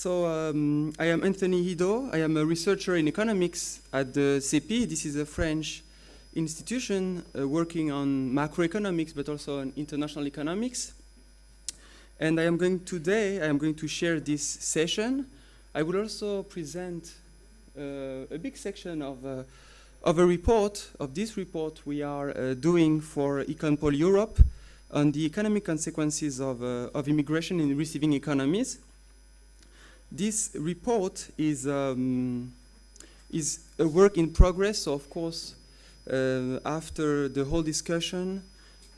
I am Anthony Hido. I am a researcher in economics at the CEPII. This is a French institution working on macroeconomics, but also on international economics. And today I am going to share this session. I will also present a big section of this report we are doing for EconPol Europe on the economic consequences of immigration in receiving economies. This report is a work in progress, so of course, after the whole discussion,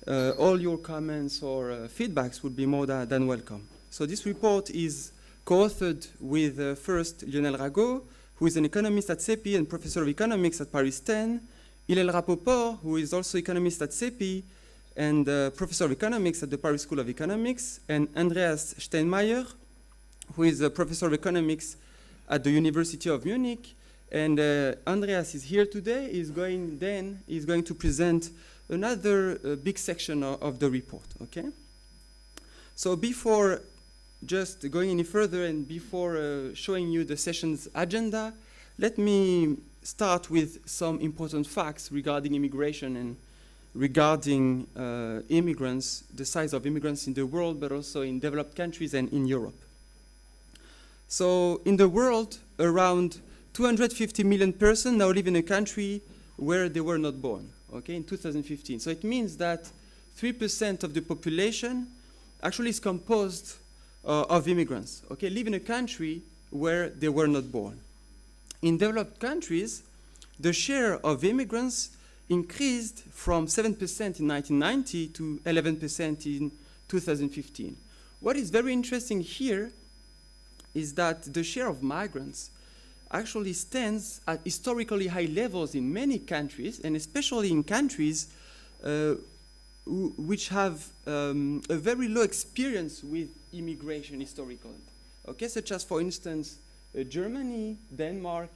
all your comments or feedbacks would be more than welcome. So this report is co-authored with first Lionel Rago, who is an economist at CEPII and professor of economics at Paris 10, Hillel Rapoport, who is also economist at CEPII and professor of economics at the Paris School of Economics, and Andreas Steinmeier, who is a professor of economics at the University of Munich. And Andreas is here today. He's going to present another big section of the report, okay? So before just going any further and before showing you the session's agenda, let me start with some important facts regarding immigration and regarding immigrants, the size of immigrants in the world, but also in developed countries and in Europe. So in the world, around 250 million persons now live in a country where they were not born, okay, in 2015. So it means that 3% of the population actually is composed of immigrants, okay, live in a country where they were not born. In developed countries, the share of immigrants increased from 7% in 1990 to 11% in 2015. What is very interesting here is that the share of migrants actually stands at historically high levels in many countries, and especially in countries which have a very low experience with immigration historically. Okay, such as, for instance, Germany, Denmark,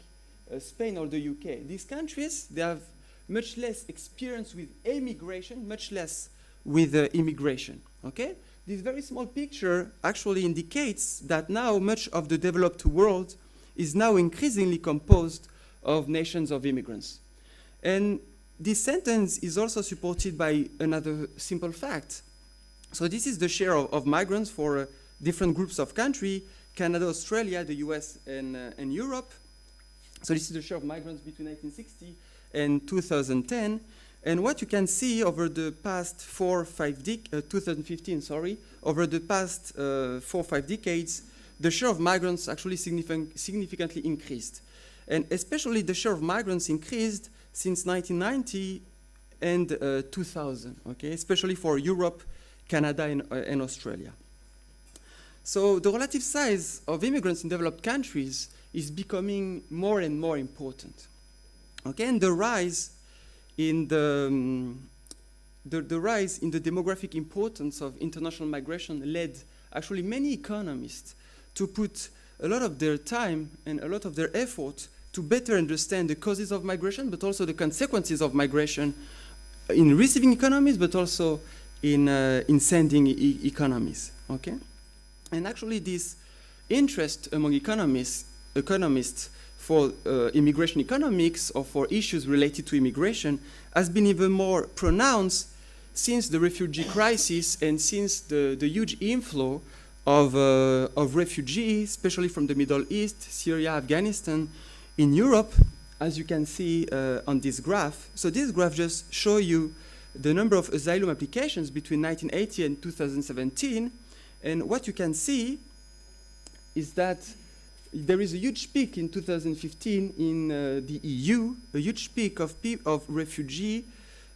Spain, or the UK. These countries, they have much less experience with emigration, much less with immigration. Okay? This very small picture actually indicates that now much of the developed world is now increasingly composed of nations of immigrants. And this sentence is also supported by another simple fact. So this is the share of migrants for different groups of countries: Canada, Australia, the US, and Europe. So this is the share of migrants between 1960 and 2010. And what you can see over the past 2015, over the past 4 or 5 decades, the share of migrants actually significantly increased. And especially the share of migrants increased since 1990 and 2000, okay, especially for Europe, Canada, and Australia. So the relative size of immigrants in developed countries is becoming more and more important. Okay, and the rise in the demographic importance of international migration led actually many economists to put a lot of their time and a lot of their effort to better understand the causes of migration, but also the consequences of migration in receiving economies, but also in sending economies. Okay, and actually this interest among economists for immigration economics or for issues related to immigration has been even more pronounced since the refugee crisis and since the huge inflow of refugees, especially from the Middle East, Syria, Afghanistan, in Europe, as you can see on this graph. So this graph just shows you the number of asylum applications between 1980 and 2017. And what you can see is that there is a huge peak in 2015 in the EU, a huge peak of refugees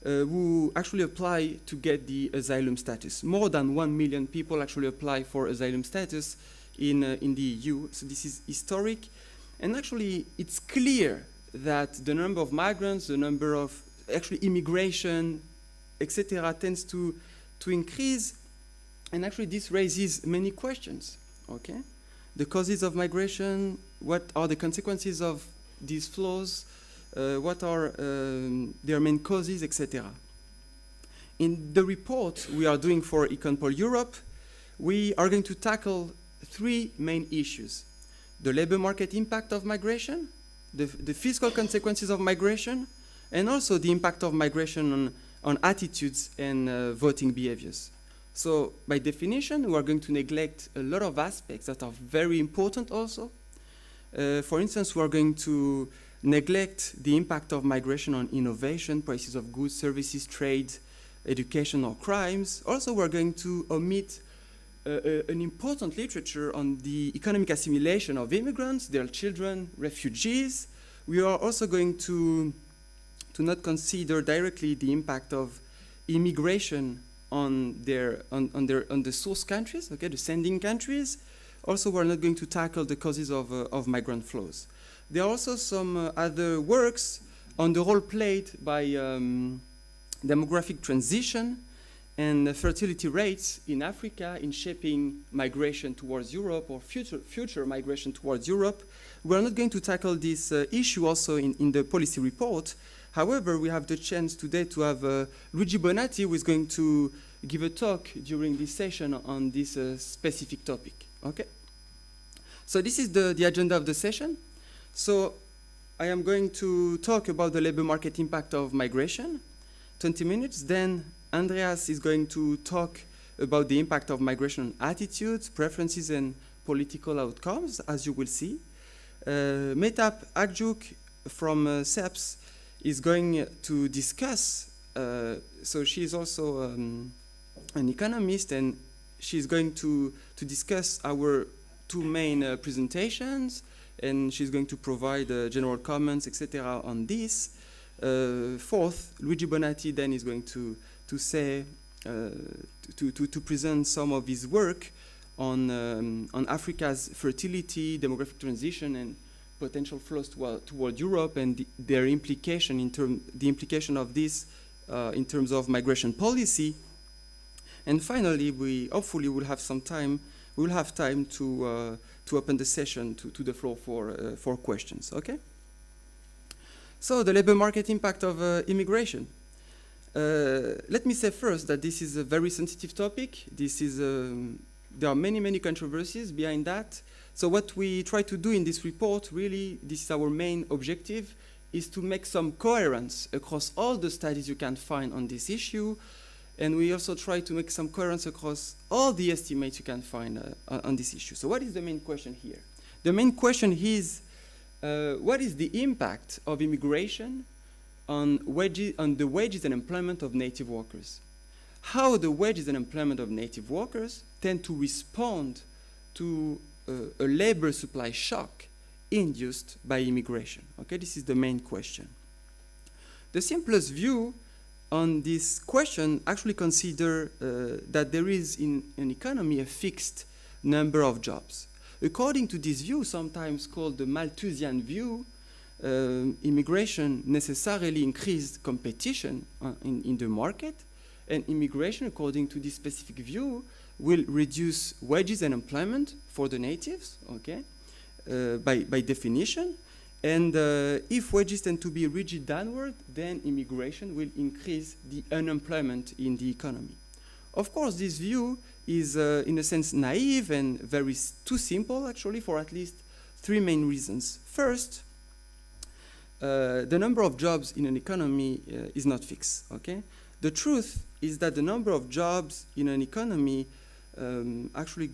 who actually apply to get the asylum status. More than 1 million people actually apply for asylum status in the EU. So this is historic. And actually, it's clear that the number of migrants, the number of actually immigration, etc., tends to increase. And actually, this raises many questions. Okay? The causes of migration, what are the consequences of these flows, what are their main causes, etc. In the report we are doing for EconPol Europe, we are going to tackle 3 main issues. the labor market impact of migration, the fiscal consequences of migration, and also the impact of migration on attitudes and voting behaviors. So by definition, we are going to neglect a lot of aspects that are very important also. For instance, we are going to neglect the impact of migration on innovation, prices of goods, services, trade, education, or crimes. Also, we're going to omit an important literature on the economic assimilation of immigrants, their children, refugees. We are also going to not consider directly the impact of immigration on the source countries, okay, the sending countries. Also, we're not going to tackle the causes of migrant flows. There are also some other works on the role played by demographic transition and fertility rates in Africa in shaping migration towards Europe or future migration towards Europe. We're not going to tackle this issue also in the policy report. However, we have the chance today to have Luigi Bonatti, who is going to give a talk during this session on this specific topic. Okay? So this is the agenda of the session. So I am going to talk about the labor market impact of migration, 20 minutes. Then Andreas is going to talk about the impact of migration on attitudes, preferences, and political outcomes, as you will see. Mehtap Akjuk from CEPS is going to discuss, so she is also an economist, and she's going to discuss our two main presentations, and she's going to provide general comments, etc. on this. Fourth, Luigi Bonatti then is going to present some of his work on Africa's fertility, demographic transition, and potential flows toward Europe, and their implication the implication of this in terms of migration policy. And finally, we hopefully will have some time. We will have time to open the session to the floor for questions. Okay. So the labor market impact of immigration. Let me say first that this is a very sensitive topic. This is there are many controversies behind that. So what we try to do in this report, really, this is our main objective, is to make some coherence across all the studies you can find on this issue. And we also try to make some coherence across all the estimates you can find on this issue. So what is the main question here? The main question is, what is the impact of immigration on the wages and employment of native workers? How the wages and employment of native workers tend to respond to a labor supply shock induced by immigration. Okay, this is the main question. The simplest view on this question actually consider that there is in an economy a fixed number of jobs. According to this view, sometimes called the Malthusian view, immigration necessarily increased competition in the market, and immigration, according to this specific view, will reduce wages and employment for the natives, okay, by definition. And if wages tend to be rigid downward, then immigration will increase the unemployment in the economy. Of course, this view is, in a sense, naive and too simple, actually, for at least three main reasons. First, the number of jobs in an economy is not fixed, okay? The truth is that the number of jobs in an economy actually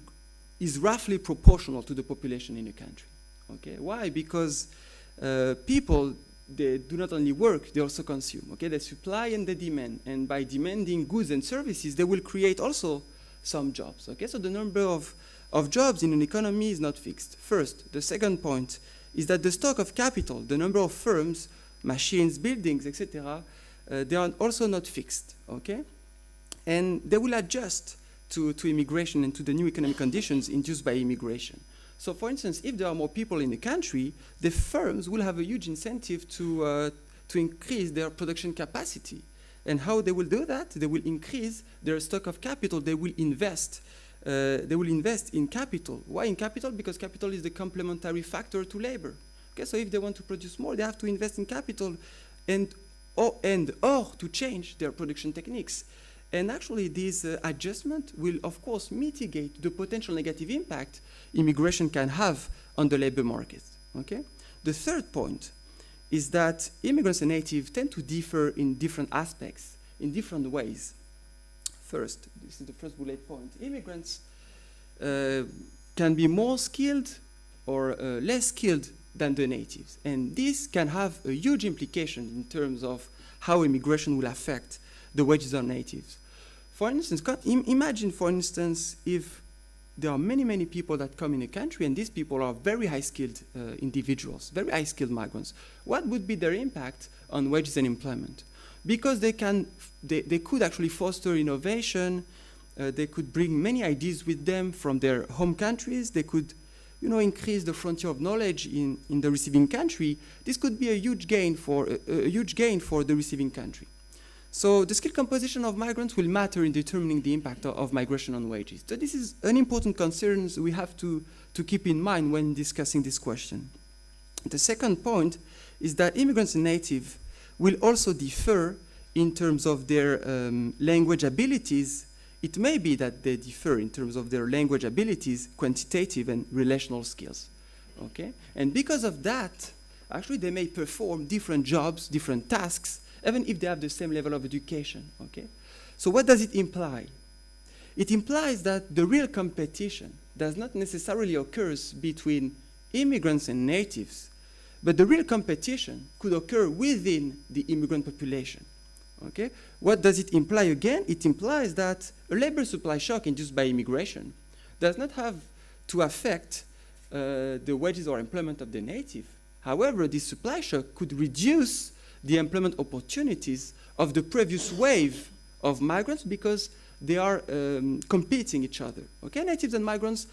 is roughly proportional to the population in a country, okay? Why? Because people, they do not only work, they also consume, okay? They supply and they demand, and by demanding goods and services, they will create also some jobs, okay? So the number of jobs in an economy is not fixed. First, the second point is that the stock of capital, the number of firms, machines, buildings, etc., they are also not fixed, okay? And they will adjust to immigration and to the new economic conditions induced by immigration. So for instance, if there are more people in the country, the firms will have a huge incentive to increase their production capacity. And how they will do that? They will increase their stock of capital. They will invest in capital. Why in capital? Because capital is the complementary factor to labor. Okay, so if they want to produce more, they have to invest in capital or to change their production techniques. And actually, this adjustment will, of course, mitigate the potential negative impact immigration can have on the labor market. Okay? The third point is that immigrants and natives tend to differ in different aspects, in different ways. First, this is the first bullet point. Immigrants can be more skilled or less skilled than the natives. And this can have a huge implication in terms of how immigration will affect the wages of natives. For instance, imagine, for instance, if there are many, many people that come in a country and these people are very high-skilled individuals, very high-skilled migrants. What would be their impact on wages and employment? Because they could actually foster innovation, they could bring many ideas with them from their home countries, they could increase the frontier of knowledge in the receiving country. This could be a huge gain for the receiving country. So the skill composition of migrants will matter in determining the impact of migration on wages. So this is an important concern we have to keep in mind when discussing this question. The second point is that immigrants and natives will also differ in terms of their language abilities. It may be that they differ in terms of their language abilities, quantitative and relational skills. Okay? And because of that, actually they may perform different jobs, different tasks, even if they have the same level of education. Okay? So what does it imply? It implies that the real competition does not necessarily occur between immigrants and natives, but the real competition could occur within the immigrant population. Okay? What does it imply again? It implies that a labor supply shock induced by immigration does not have to affect the wages or employment of the native. However, this supply shock could reduce the employment opportunities of the previous wave of migrants because they are competing each other. Okay? Natives and migrants,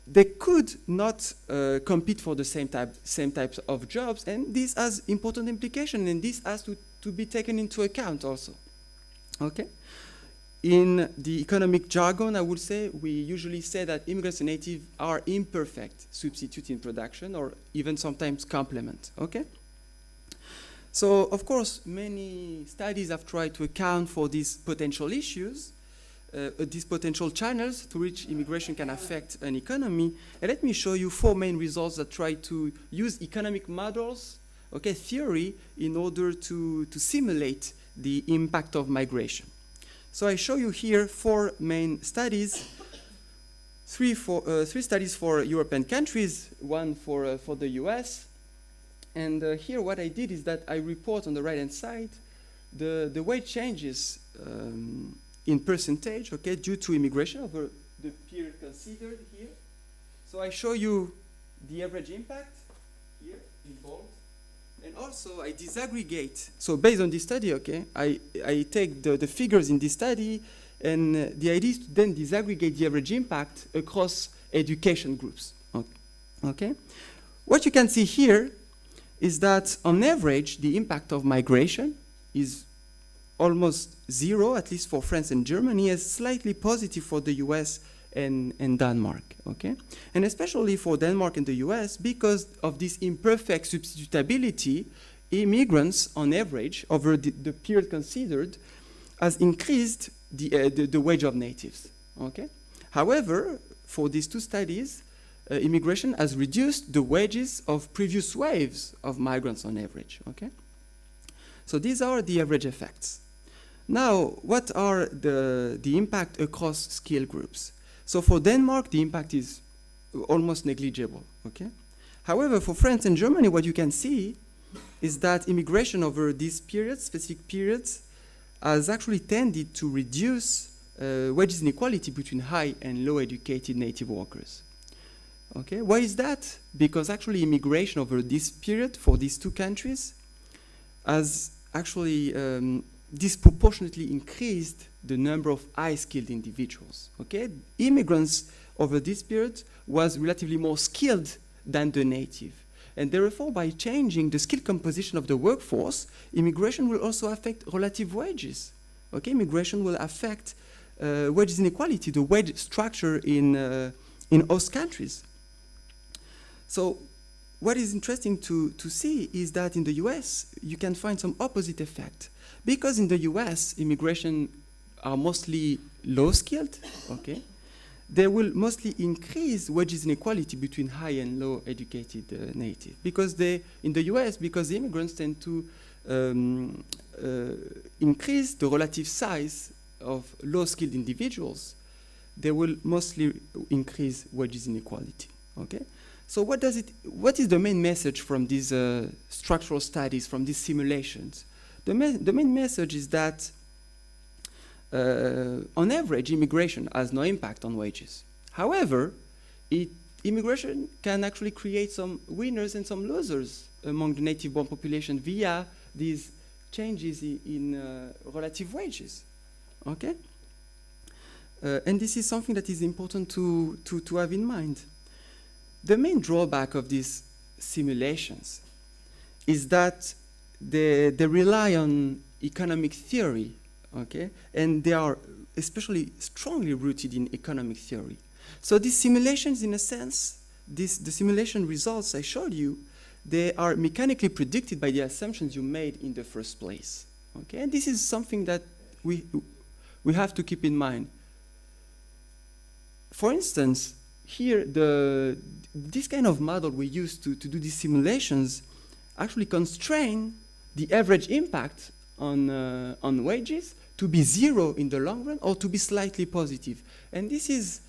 they could not compete for the same types of jobs, and this has important implications, and this has to be taken into account also. Okay? In the economic jargon, I would say, we usually say that immigrants and natives are imperfect substitute in production, or even sometimes complement. Okay? So, of course, many studies have tried to account for these potential issues, these potential channels through which immigration can affect an economy. And let me show you 4 main results that try to use economic models, okay, theory, in order to simulate the impact of migration. So I show you here 4 main studies, 3 studies for European countries, 1 for the US. And here what I did is that I report on the right-hand side the wage changes in percentage, okay, due to immigration over the period considered here. So I show you the average impact here in bold. And also I disaggregate. So based on this study, okay, I take the figures in this study, and the idea is to then disaggregate the average impact across education groups. Okay? What you can see here is that on average, the impact of migration is almost 0, at least for France and Germany, is slightly positive for the US and Denmark, okay? And especially for Denmark and the US, because of this imperfect substitutability, immigrants, on average, over the period considered, has increased the wage of natives, okay? However, for these 2 studies, immigration has reduced the wages of previous waves of migrants on average, okay? So these are the average effects. Now, what are the impact across skill groups? So for Denmark, the impact is almost negligible, okay? However, for France and Germany, what you can see is that immigration over these periods, specific periods, has actually tended to reduce wages inequality between high and low educated native workers. Okay, why is that? Because actually immigration over this period for these 2 countries has actually disproportionately increased the number of high-skilled individuals. Okay, immigrants over this period was relatively more skilled than the native. And therefore, by changing the skill composition of the workforce, immigration will also affect relative wages. Okay, immigration will affect wages inequality, the wage structure in host countries. So what is interesting to see is that in the US, you can find some opposite effect. Because in the US, immigration are mostly low-skilled, okay? they will mostly increase wages inequality between high and low educated native. Because in the US, because the immigrants tend to increase the relative size of low-skilled individuals, they will mostly increase wages inequality, okay? So what is the main message from these structural studies, from these simulations? The main message is that on average, immigration has no impact on wages. However, immigration can actually create some winners and some losers among the native-born population via these changes in relative wages, okay? And this is something that is important to have in mind. The main drawback of these simulations is that they rely on economic theory, okay? And they are especially strongly rooted in economic theory. So these simulations, in a sense, the simulation results I showed you, they are mechanically predicted by the assumptions you made in the first place, okay? And this is something that we have to keep in mind. For instance, here, this kind of model we use to do these simulations actually constrain the average impact on wages to be zero in the long run or to be slightly positive. And this is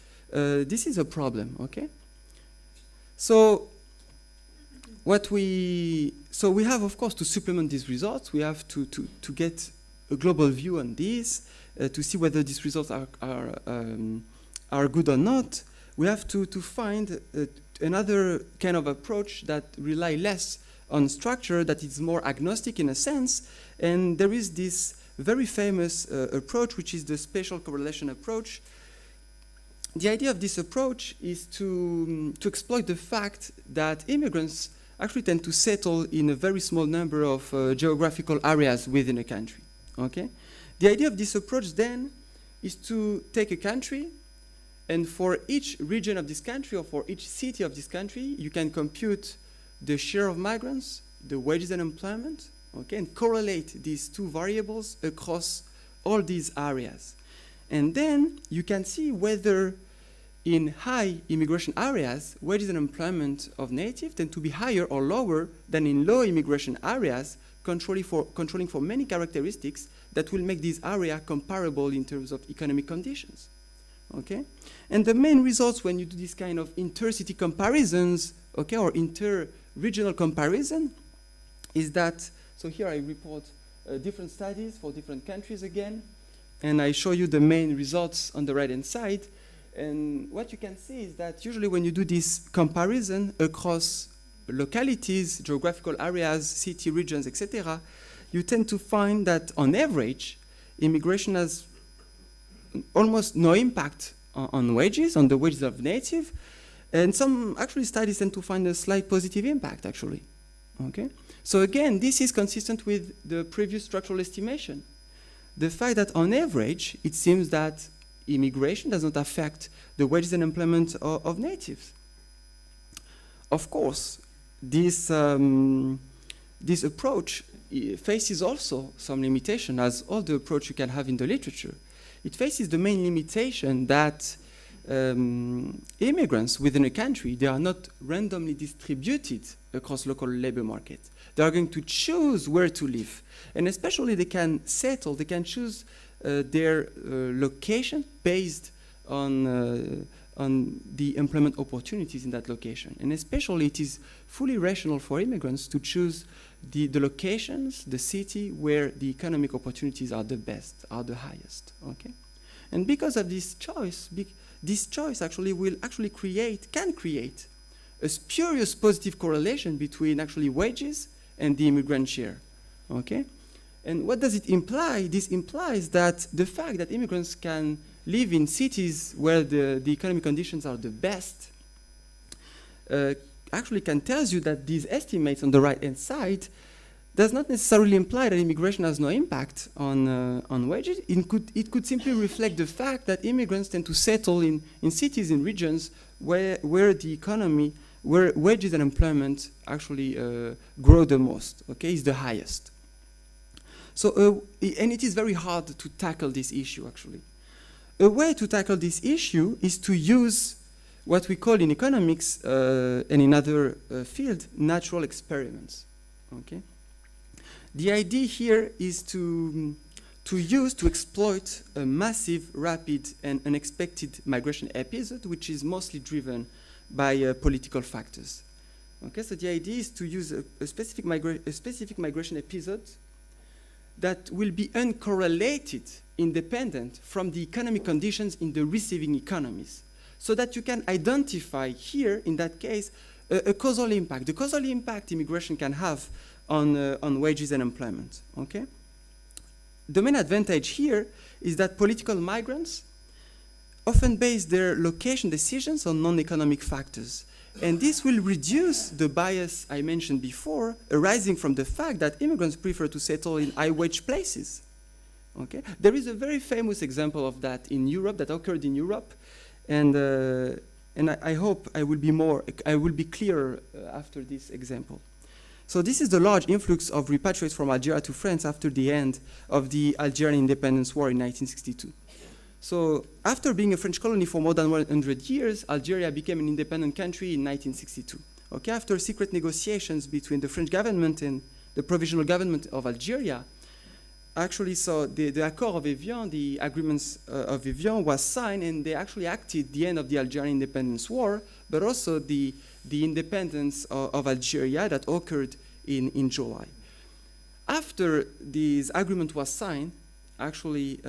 a problem, okay? So we have, of course, to supplement these results. We have to get a global view on these, to see whether these results are good or not. We have to find another kind of approach that rely less on structure, that is more agnostic in a sense. And there is this very famous approach, which is the spatial correlation approach. The idea of this approach is to exploit the fact that immigrants actually tend to settle in a very small number of geographical areas within a country, okay? The idea of this approach then is to take a country, and for each region of this country or for each city of this country, you can compute the share of migrants, the wages and employment, okay, and correlate these two variables across all these areas. And then you can see whether in high immigration areas, wages and employment of native tend to be higher or lower than in low immigration areas, controlling for many characteristics that will make these areas comparable in terms of economic conditions. Okay? And the main results when you do this kind of inter-city comparisons, okay, or inter-regional comparison, is that, so here I report different studies for different countries again, and I show you the main results on the right-hand side. And what you can see is that usually when you do this comparison across localities, geographical areas, city regions, etc., you tend to find that on average, immigration has almost no impact on wages, on the wages of native, and some actually studies tend to find a slight positive impact actually, okay? So again, this is consistent with the previous structural estimation. The fact that on average, it seems that immigration does not affect the wages and employment of natives. Of course, this approach faces also some limitation, as all the approach you can have in the literature. It faces the main limitation that immigrants within a country, they are not randomly distributed across local labor market. They are going to choose where to live. And especially they can settle, they can choose their location based on the employment opportunities in that location. And especially it is fully rational for immigrants to choose the locations, the city where the economic opportunities are the best, are the highest, okay? And because of this choice actually can create a spurious positive correlation between actually wages and the immigrant share, okay? And what does it imply? This implies that the fact that immigrants can live in cities where the economic conditions are the best actually can tell you that these estimates on the right-hand side does not necessarily imply that immigration has no impact on wages. It could simply reflect the fact that immigrants tend to settle in cities, in regions where the economy, where wages and employment actually grow the most, okay, is the highest. So, and it is very hard to tackle this issue, actually. A way to tackle this issue is to use what we call in economics and in other fields, natural experiments. Okay? The idea here is to exploit a massive, rapid, and unexpected migration episode, which is mostly driven by political factors. Okay, so the idea is to use a specific migration episode that will be uncorrelated, independent from the economic conditions in the receiving economies, so that you can identify here, in that case, a causal impact. The causal impact immigration can have on wages and employment. Okay. The main advantage here is that political migrants often base their location decisions on non-economic factors. And this will reduce the bias I mentioned before, arising from the fact that immigrants prefer to settle in high-wage places. Okay? There is a very famous example of that in Europe, that occurred in Europe, and I hope I will be clearer after this example. So this is the large influx of repatriates from Algeria to France after the end of the Algerian Independence War in 1962. So after being a French colony for more than 100 years, Algeria became an independent country in 1962. Okay, after secret negotiations between the French government and the provisional government of Algeria, actually, so the Accord of Evian, the agreements of Evian was signed, and they actually acted the end of the Algerian Independence War, but also the independence of Algeria that occurred in July. After this agreement was signed, actually,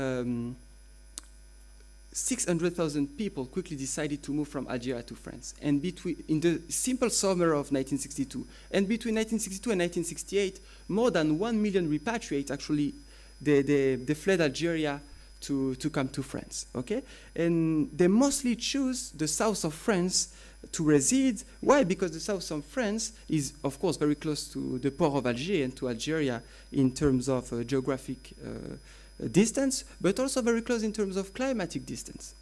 600,000 people quickly decided to move from Algeria to France. And in the simple summer of 1962, and between 1962 and 1968, more than 1 million repatriates actually, they fled Algeria to come to France, okay? And they mostly choose the south of France to reside. Why? Because the south of France is, of course, very close to the port of Alger and to Algeria in terms of geographic distance, but also very close in terms of climatic distance.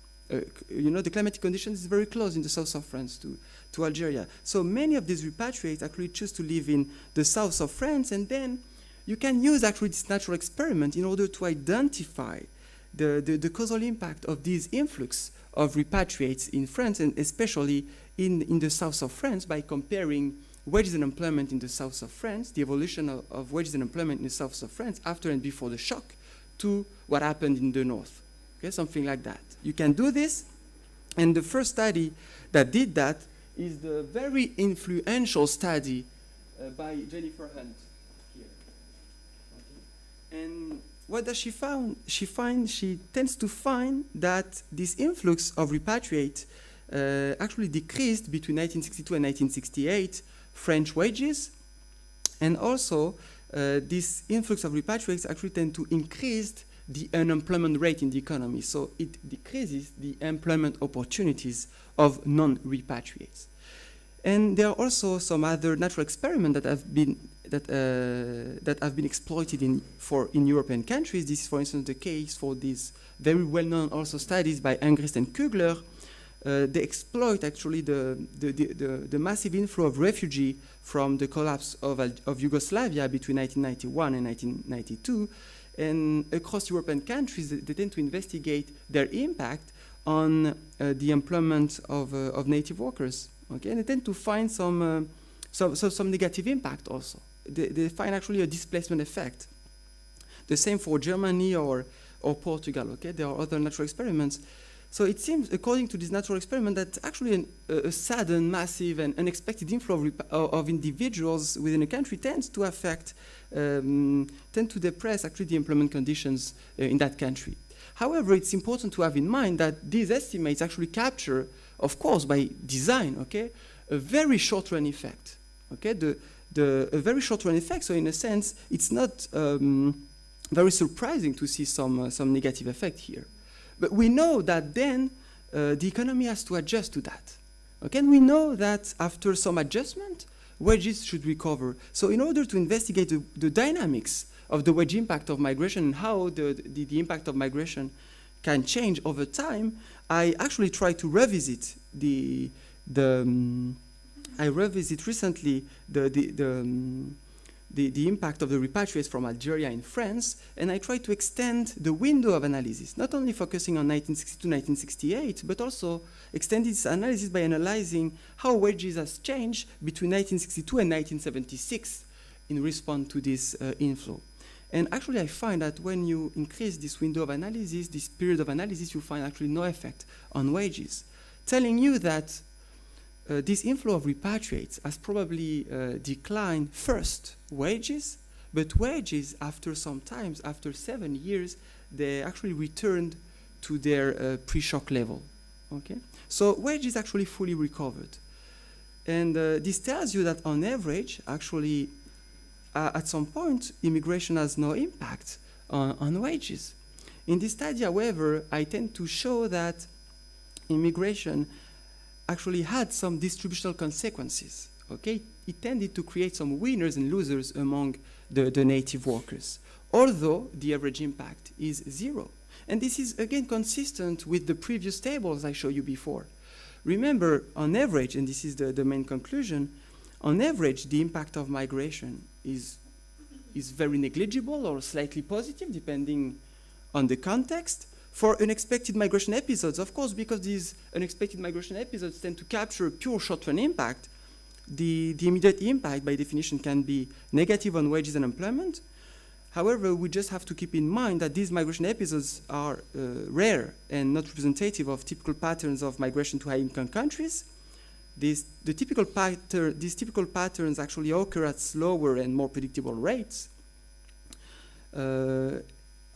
You know, the climatic conditions is very close in the south of France to Algeria. So many of these repatriates actually choose to live in the south of France, and then you can use actually this natural experiment in order to identify the causal impact of this influx of repatriates in France, and especially in the south of France, by comparing wages and employment in the south of France, the evolution of wages and employment in the south of France after and before the shock, to what happened in the north, okay, something like that. You can do this, and the first study that did that is the very influential study by Jennifer Hunt here. Okay. And what does she find? She tends to find that this influx of repatriates actually decreased between 1962 and 1968 French wages, and also this influx of repatriates actually tend to increase the unemployment rate in the economy. So it decreases the employment opportunities of non-repatriates. And there are also some other natural experiments that have been exploited in European countries. This is, for instance, the case for these very well-known also studies by Angrist and Kugler. They exploit actually the massive inflow of refugees from the collapse of Yugoslavia between 1991 and 1992. And across European countries, they tend to investigate their impact on the employment of native workers. Okay, and they tend to find some negative impact also. They find actually a displacement effect. The same for Germany or Portugal. Okay, there are other natural experiments. So it seems, according to this natural experiment, that actually a sudden, massive, and unexpected inflow of individuals within a country tends to depress actually the employment conditions in that country. However, it's important to have in mind that these estimates actually capture, of course, by design, okay, a very short-run effect. Okay, a very short-run effect. So in a sense, it's not very surprising to see some negative effect here. But we know that then the economy has to adjust to that. Okay, and we know that after some adjustment, wages should recover. So in order to investigate the dynamics of the wage impact of migration and how the impact of migration can change over time, I actually tried to revisit I revisited recently the impact of the repatriates from Algeria in France, and I tried to extend the window of analysis, not only focusing on 1962, 1968, but also extended this analysis by analyzing how wages has changed between 1962 and 1976 in response to this inflow. And actually, I find that when you increase this window of analysis, this period of analysis, you find actually no effect on wages, telling you that this inflow of repatriates has probably declined first wages, but wages after some times, after 7 years, they actually returned to their pre-shock level. Okay, so wages actually fully recovered, and this tells you that on average, actually, at some point, immigration has no impact on wages. In this study, however, I tend to show that immigration actually had some distributional consequences. Okay, it tended to create some winners and losers among the native workers, although the average impact is 0. And this is again consistent with the previous tables I showed you before. Remember, on average, and this is the main conclusion, on average, the impact of migration is very negligible or slightly positive, depending on the context. For unexpected migration episodes, of course, because these unexpected migration episodes tend to capture pure short-term impact, the immediate impact, by definition, can be negative on wages and employment. However, we just have to keep in mind that these migration episodes are rare and not representative of typical patterns of migration to high-income countries. These typical patterns actually occur at slower and more predictable rates.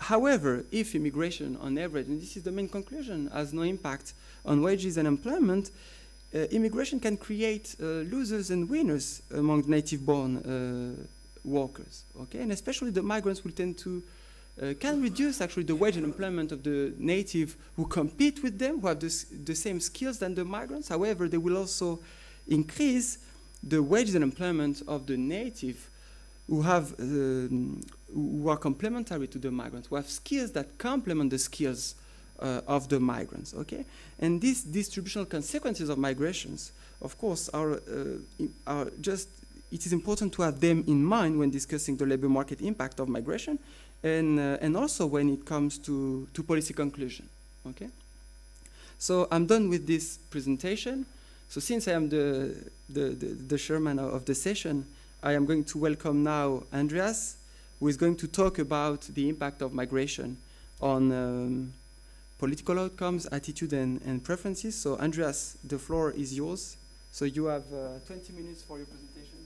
However, if immigration on average, and this is the main conclusion, has no impact on wages and employment, immigration can create losers and winners among native-born workers, okay? And especially the migrants will tend to, can reduce actually the wage and employment of the native who compete with them, who have the same skills than the migrants. However, they will also increase the wages and employment of the native who have who are complementary to the migrants, who have skills that complement the skills of the migrants, okay? And these distributional consequences of migrations, of course, are just, it is important to have them in mind when discussing the labor market impact of migration, and also when it comes to policy conclusion, okay? So I'm done with this presentation. So since I am the chairman of the session, I am going to welcome now Andreas, who is going to talk about the impact of migration on political outcomes, attitude, and preferences. So Andreas, the floor is yours. So you have 20 minutes for your presentation.